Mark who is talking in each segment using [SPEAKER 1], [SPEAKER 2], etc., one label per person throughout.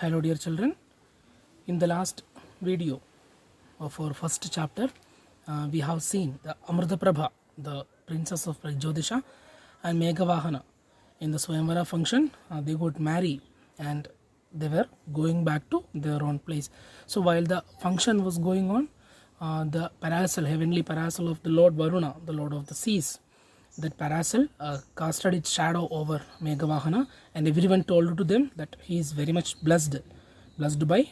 [SPEAKER 1] Hello dear children, in the last video of our first chapter we have seen the Amritaprabha, the princess of Pragjyotisha, and Meghavahana in the Swayamvara function. They got married and they were going back to their own place. So while the function was going on, the parasol, heavenly parasol of the Lord Varuna, the Lord of the seas, that parasol casted its shadow over Meghavahana, and everyone told to them that he is very much blessed by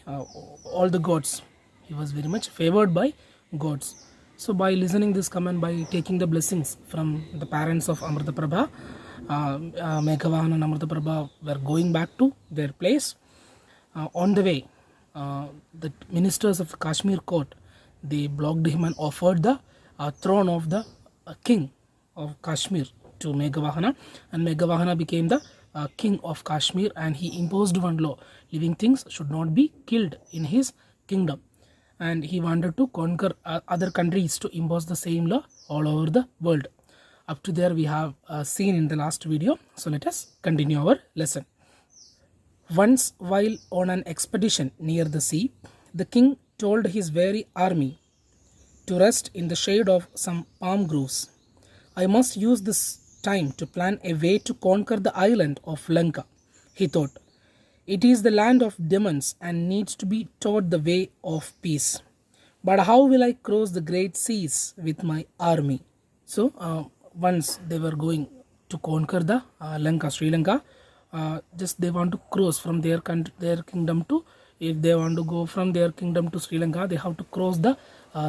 [SPEAKER 1] all the gods. He was very much favored by gods. So by listening this command, by taking the blessings from the parents of Amritaprabha, Meghavahana and Amritaprabha were going back to their place. On the way, the ministers of the Kashmir court, they blocked him and offered the throne of the king of Kashmir to Meghavahana, and Meghavahana became the king of Kashmir, and he imposed one law: living things should not be killed in his kingdom. And he wanted to conquer other countries to impose the same law all over the world. Up to there we have seen in the last video. So let us continue our lesson. Once, while on an expedition near the sea, the king told his weary army to rest in the shade of some palm groves. I must use this time to plan a way to conquer the island of Lanka, he thought. It is the land of demons and needs to be taught the way of peace. But how will I cross the great seas with my army? So once they were going to conquer the Lanka, Sri Lanka, just they want to cross from their kingdom to, if they want to go from their kingdom to Sri Lanka, they have to cross the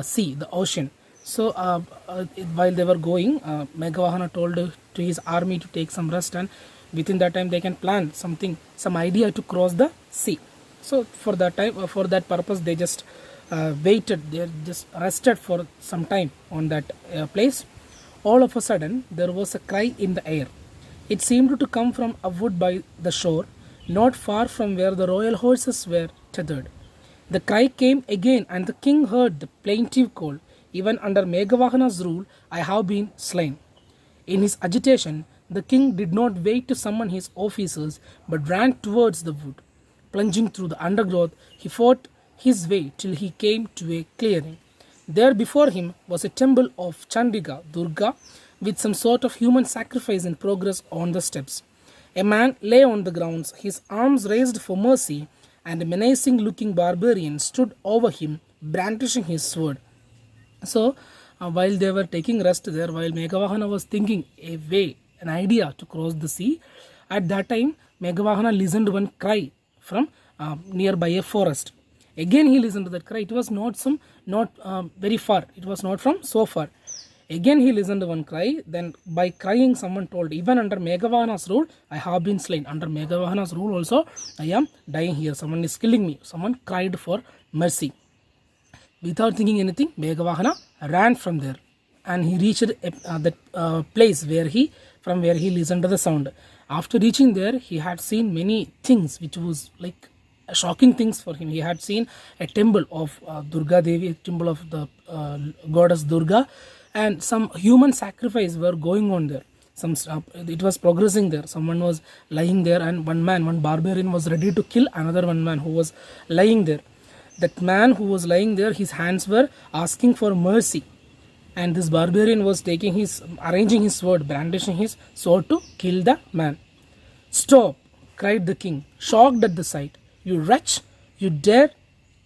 [SPEAKER 1] sea, the ocean. So while they were going, Meghavahana told to his army to take some rest, and within that time they can plan something, some idea to cross the sea. So for that time, for that purpose, they just waited, they just rested for some time on that place. All of a sudden, there was a cry in the air. It seemed to come from a wood by the shore, not far from where the royal horses were tethered. The cry came again, and the king heard the plaintive call. Even under Meghavahana's rule, I have been slain. In his agitation, the king did not wait to summon his officers, but ran towards the wood. Plunging through the undergrowth, he fought his way till he came to a clearing. There before him was a temple of Chandika, Durga, with some sort of human sacrifice in progress on the steps. A man lay on the grounds, his arms raised for mercy, and a menacing-looking barbarian stood over him, brandishing his sword. So while they were taking rest there, while Meghavahana was thinking a way, an idea to cross the sea, at that time Meghavahana listened one cry from nearby a forest. Again he listened to that cry. It was not very far. It was not from so far. Again he listened to one cry. Then by crying, someone told, even under Meghavahana's rule, I have been slain. Under Meghavahana's rule also, I am dying here. Someone is killing me. Someone cried for mercy. Without thinking anything, Meghavahana ran from there, and he reached that place from where he listened to the sound. After reaching there, he had seen many things which was like shocking things for him. He had seen a temple of Durga Devi, a temple of the goddess Durga, and some human sacrifice were going on there. It was progressing there. Someone was lying there, and one barbarian was ready to kill another one man who was lying there. That man who was lying there, his hands were asking for mercy, and this barbarian was arranging his sword, brandishing his sword to kill the man. Stop, cried the king, shocked at the sight. You wretch, you dare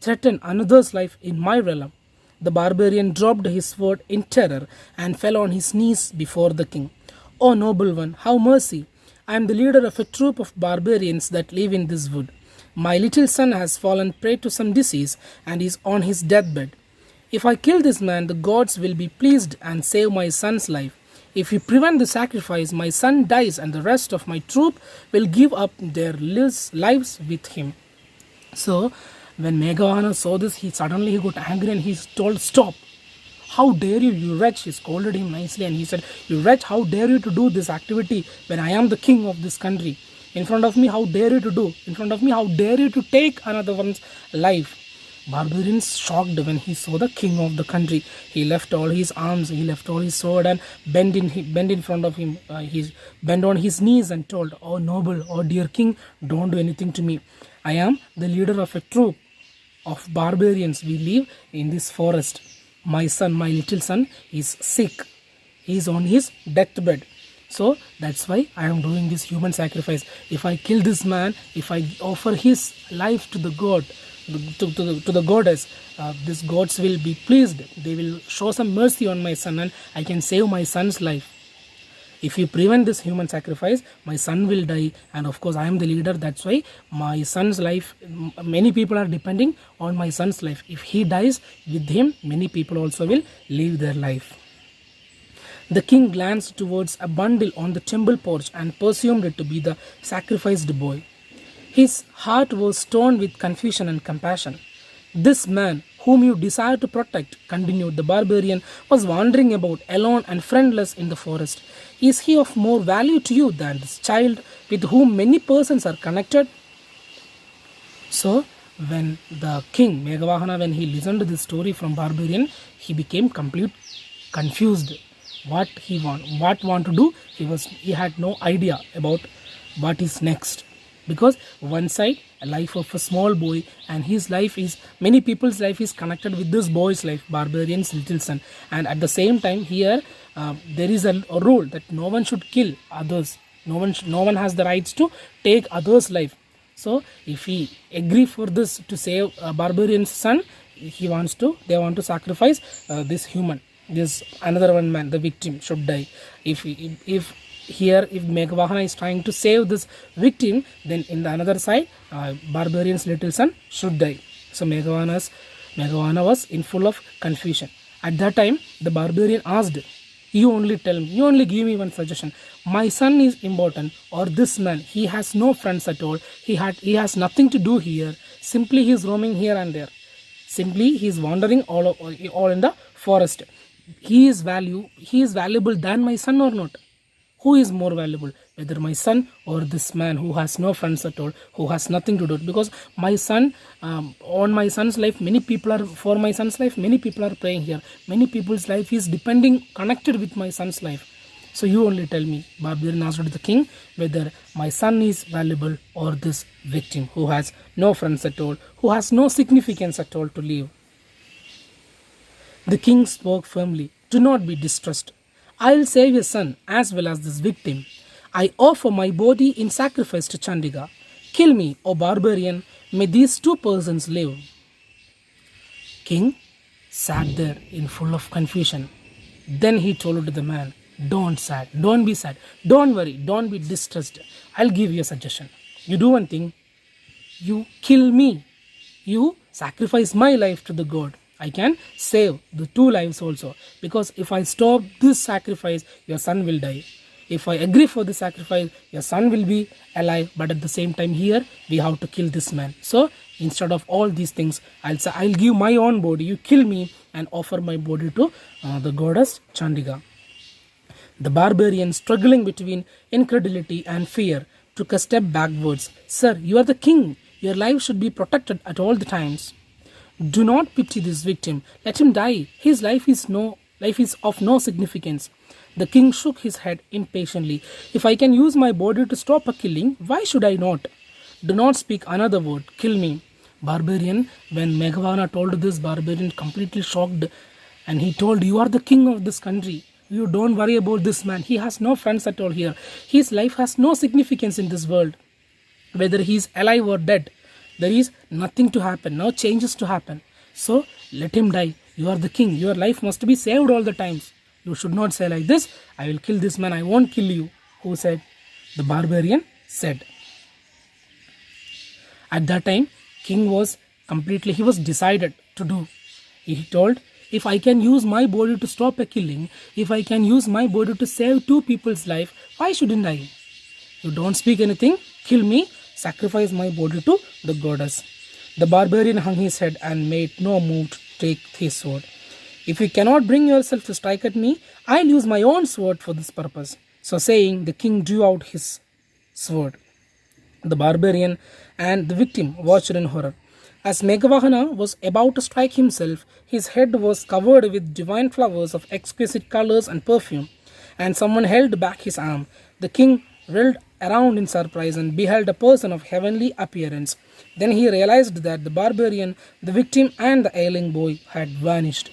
[SPEAKER 1] threaten another's life in my realm. The barbarian dropped his sword in terror and fell on his knees before the king. O noble one, have mercy. I am the leader of a troop of barbarians that live in this wood. My little son has fallen prey to some disease and is on his deathbed. If I kill this man, the gods will be pleased and save my son's life. If you prevent the sacrifice, my son dies and the rest of my troop will give up their lives with him. So when Meghavahana saw this, he suddenly got angry and he told, stop. How dare you, you wretch? He scolded him nicely and he said, you wretch, how dare you to do this activity when I am the king of this country? In front of me, how dare you to do? In front of me, how dare you to take another one's life? Barbarian shocked when he saw the king of the country. He left all his arms, he left all his sword, and bent in front of him. He bent on his knees and told, "Oh noble, oh dear king, don't do anything to me. I am the leader of a troop of barbarians. We live in this forest. My son, my little son, is sick. He is on his deathbed. So that's why I am doing this human sacrifice. If I kill this man, if I offer his life to the god, to the goddess, these gods will be pleased. They will show some mercy on my son, and I can save my son's life. If you prevent this human sacrifice, my son will die, and of course I am the leader. That's why my son's life, many people are depending on my son's life. If he dies, with him many people also will live their life. The king glanced towards a bundle on the temple porch and presumed it to be the sacrificed boy. His heart was torn with confusion and compassion. This man, whom you desire to protect, continued the barbarian, was wandering about alone and friendless in the forest. Is he of more value to you than this child with whom many persons are connected? So, when the king, Meghavahana, when he listened to this story from barbarian, he became completely confused. What want to do? He had no idea about what is next, because one side a life of a small boy, and his life is, many people's life is connected with this boy's life, barbarian's little son, and at the same time here there is a rule that no one should kill others. No one has the rights to take others' life. So if he agree for this to save a barbarian's son, they want to sacrifice this human, this another one man, the victim should die. If Meghavahana is trying to save this victim, then in the another side barbarian's little son should die. So Meghavahana was in full of confusion. At that time the barbarian asked, you only tell me, you only give me one suggestion. My son is important, or this man, he has no friends at all, he has nothing to do here, simply he is roaming here and there, simply he is wandering all in the forest. He is valuable than my son or not? Who is more valuable, whether my son or this man who has no friends at all, who has nothing to do? Because my son, on my son's life, many people are praying here. Many people's life is connected with my son's life. So you only tell me, barbarian asked the king, whether my son is valuable or this victim who has no friends at all, who has no significance at all to live. The king spoke firmly. Do not be distressed. I will save your son as well as this victim. I offer my body in sacrifice to Chandika. Kill me, O barbarian. May these two persons live. King sat there in full of confusion. Then he told the man, don't be sad. Don't worry. Don't be distressed. I'll give you a suggestion. You do one thing. You kill me. You sacrifice my life to the god. I can save the two lives also, because if I stop this sacrifice, your son will die. If I agree for the sacrifice, your son will be alive, but at the same time here we have to kill this man. So instead of all these things, I'll give my own body. You kill me and offer my body to the goddess Chandika. The barbarian, struggling between incredulity and fear, took a step backwards. Sir, you are the king. Your life should be protected at all the times. Do not pity this victim. Let him die. His life is of no significance. The king shook his head impatiently. If I can use my body to stop a killing, why should I not? Do not speak another word. Kill me. Barbarian, when Meghavahana told this, barbarian completely shocked, and he told, you are the king of this country. You don't worry about this man. He has no friends at all here. His life has no significance in this world. Whether he is alive or dead, there is nothing to happen, no changes to happen. So let him die. You are the king. Your life must be saved all the times. You should not say like this, I will kill this man, I won't kill you. Who said? The barbarian said. At that time, king was decided to do. He told, if I can use my body to stop a killing, if I can use my body to save two people's life, why shouldn't I? You don't speak anything, kill me, sacrifice my body to the goddess. The barbarian hung his head and made no move to take his sword. If you cannot bring yourself to strike at me, I'll use my own sword for this purpose. So saying, the king drew out his sword. The barbarian and the victim watched in horror. As Meghavahana was about to strike himself, his head was covered with divine flowers of exquisite colors and perfume, and someone held back his arm. The king whirled around in surprise and beheld a person of heavenly appearance. Then he realized that the barbarian, the victim, and the ailing boy had vanished.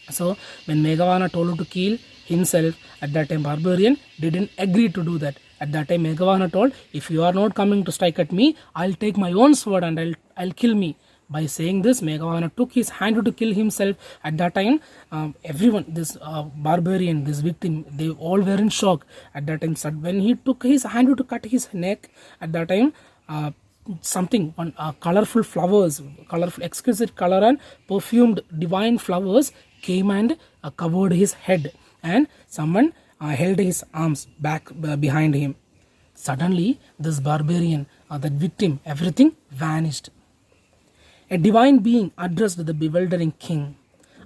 [SPEAKER 1] So when Meghavana told to kill himself, at that time barbarian didn't agree to do that. At that time Meghavana told, if you are not coming to strike at me, I'll take my own sword and I'll kill me. By saying this, Meghavana took his hand to kill himself. At that time, everyone, this barbarian, this victim, they all were in shock. At that time, when he took his hand to cut his neck, at that time, colorful flowers, colorful, exquisite color and perfumed divine flowers came and covered his head, and someone held his arms back behind him. Suddenly, this barbarian, that victim, everything vanished. A divine being addressed the bewildering king.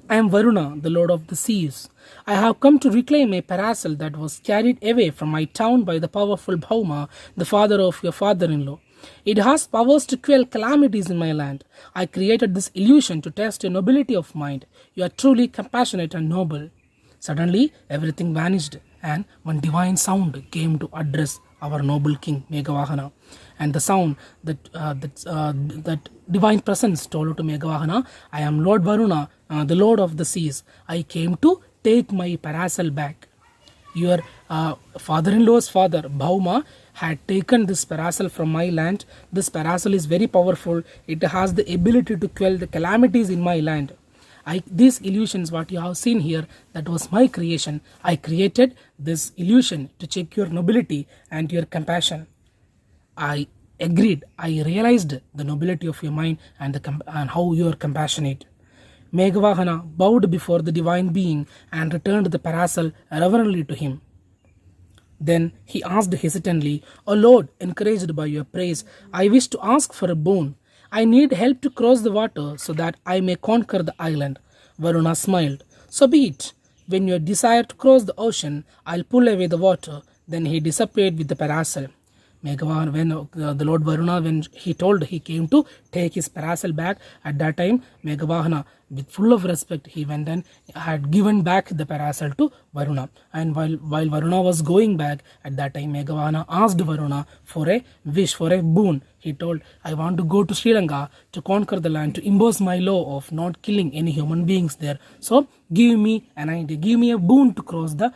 [SPEAKER 1] I am Varuna, the lord of the seas. I have come to reclaim a parasol that was carried away from my town by the powerful Bhauma, the father of your father-in-law. It has powers to quell calamities in my land. I created this illusion to test your nobility of mind. You are truly compassionate and noble. Suddenly, everything vanished, and one divine sound came to address our noble king Meghavana. And the sound that divine presence told to Meghavana, I am Lord Varuna, the lord of the seas. I came to take my parasol back. Your father-in-law's father, Bhauma, had taken this parasol from my land. This parasol is very powerful. It has the ability to quell the calamities in my land. These illusions, what you have seen here, that was my creation. I created this illusion to check your nobility and your compassion. I agreed. I realized the nobility of your mind and and how you are compassionate. Meghavana bowed before the divine being and returned the parasol reverently to him. Then he asked hesitantly, O Lord, encouraged by your praise, I wish to ask for a boon. I need help to cross the water so that I may conquer the island. Varuna smiled. So be it. When you desire to cross the ocean, I'll pull away the water. Then he disappeared with the parasol. Meghavana, when the Lord Varuna, when he told he came to take his parasol back, at that time Meghavana, with full of respect, he went and had given back the parasol to Varuna. And while Varuna was going back, at that time Meghavana asked Varuna for a wish, for a boon. He told, I want to go to Sri Lanka to conquer the land, to impose my law of not killing any human beings there. So give me an idea, give me a boon to cross the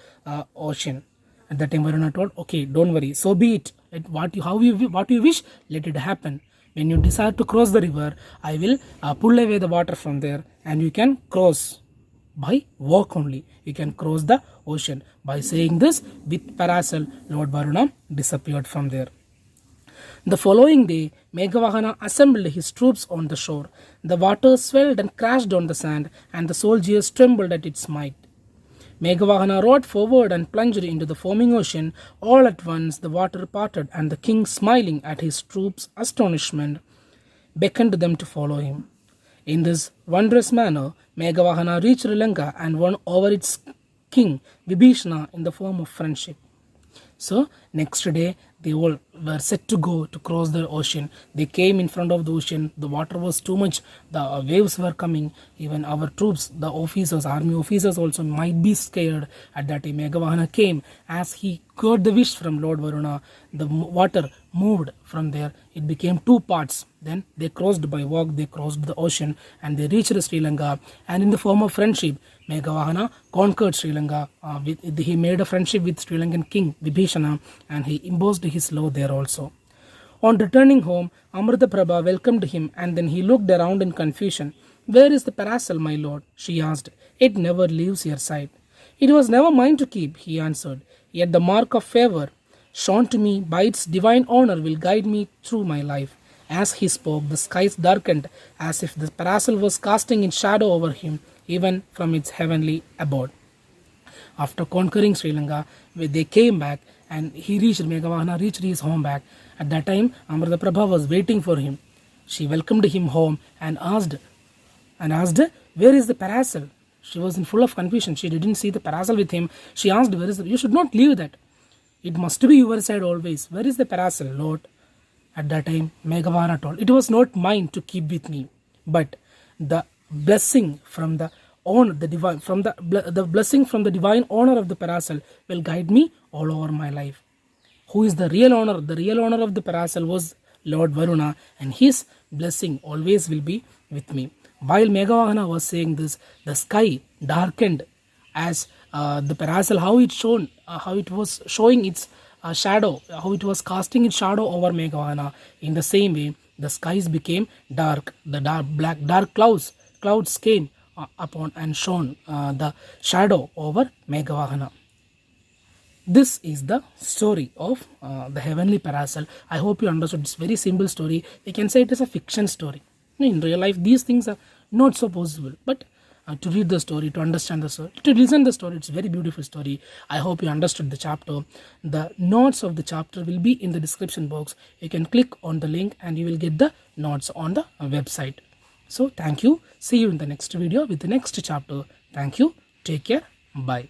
[SPEAKER 1] ocean. At that time Varuna told, okay, don't worry, so be it. What you wish, let it happen. When you desire to cross the river, I will pull away the water from there, and you can cross by walk only. You can cross the ocean. By saying this, with parasol, Lord Varuna disappeared from there. The following day, Meghavana assembled his troops on the shore. The water swelled and crashed on the sand, and the soldiers trembled at its might. Meghavana rowed forward and plunged into the foaming ocean. All at once the water parted, and the king, smiling at his troops' astonishment, beckoned them to follow him. In this wondrous manner, Meghavana reached Lanka and won over its king, Vibhishana, in the form of friendship. So, next day, they all were set to go to cross the ocean. They came in front of the ocean. The water was too much. The waves were coming. Even our troops, the officers, army officers also might be scared. At that time, Meghavana came. As he got the wish from Lord Varuna, the water moved from there. It became two parts. Then they crossed by walk. They crossed the ocean and they reached Sri Lanka. And in the form of friendship, Meghavana conquered Sri Lanka. He made a friendship with Sri Lankan king Vibhishana, and he imposed his law there also. On returning home, Amritaprabha welcomed him, and then he looked around in confusion. Where is the parasol, my lord? She asked. It never leaves your side. It was never mine to keep, he answered. Yet the mark of favor shown to me by its divine honor will guide me through my life. As he spoke, the skies darkened, as if the parasol was casting its shadow over him, even from its heavenly abode. After conquering Sri Lanka, they came back, and Meghavana reached his home back. At that time, Amritaprabha was waiting for him. She welcomed him home and asked, where is the parasol? She was in full of confusion. She didn't see the parasol with him. She asked, where is you should not leave that. It must be your side always. Where is the parasol, Lord? At that time, Meghavana told, it was not mine to keep with me, but the blessing from the honor, the blessing from the divine honor of the parasol will guide me all over my life. who is the real owner. The real owner of the parasol was Lord Varuna, and his blessing always will be with me. While Meghavahana was saying this, the sky darkened as the parasol, how it was showing its shadow, how it was casting its shadow over Meghavahana. In the same way, the skies became dark. The dark clouds came upon and shone the shadow over Meghavahana. This is the story of the heavenly parasol. I hope you understood. It's very simple story. We can say it is a fiction story. In real life, these things are not so possible. But to read the story, to understand the story, to listen the story, it's a very beautiful story. I hope you understood the chapter. The notes of the chapter will be in the description box. You can click on the link and you will get the notes on the website. So thank you. See you in the next video with the next chapter. Thank you. Take care. Bye.